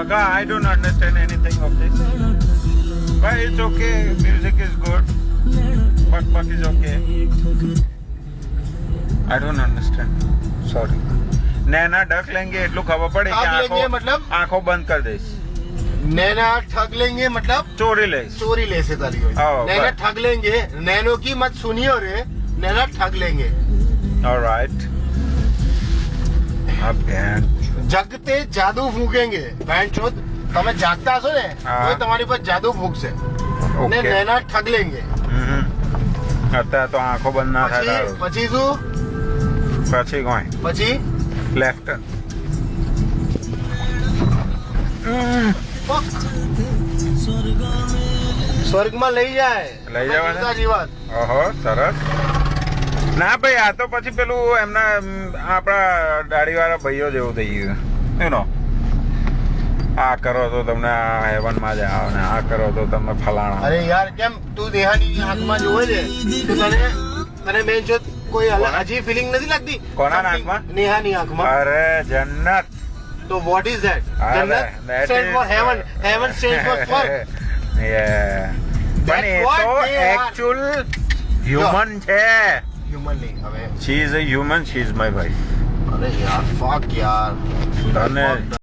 Baka, I don't understand anything of this. But it's okay. Music is good. Bak is okay. I don't understand. Sorry. नैना ढक लेंगे એટલું ખબર પડે કે આંખો બંધ કરી દઈશ. नैना ठग लेंगे मतलब ચોરી લઈશ. चोरी ले से तारी हुई. नैना ठग लेंगे. नैनो की मत सुनियो रे. नैना ठग लेंगे. Alright. अब જગતે જાદુ ફૂંકેંગે. બેન ચોદ તમે જાગતા હશો ને તો તમારી પર જાદુ ફૂંકશે. ને નૈના ઠગ લેંગે. અત્યારે તો આંખો બંધ ના થાય. પછી શું? પછી કોઈ પછી લેફ્ટ સ્વર્ગમાં લઈ જાય. લઈ જવાના વાત. ઓહો સરસ. ના ભાઈ આ તો પછી પેલું એમના આપણા દાઢી વાળા ભાઈઓ જેવું થઈ ગયું. એનો આ કરો તો તમને હેવન માં જાઓ ને આ કરો તો તમને ફલાણા. અરે યાર કેમ તું નેહાની આંખમાં જોવે છે તો તને મેન જો કોઈ હજી ફિલિંગ નથી લાગતી? કોના આંખમાં? નેહાની આંખમાં. અરે જન્નત. તો વોટ ઇઝ ધેટ? જન્નત stand for heaven. Heaven stand for સ્વર્ગ. પણ એ તો એકચ્યુઅલ હ્યુમન છે. હ્યુમન નહીં હવે. She is a human. She is my wife. અરે યાર ફક યાર. તને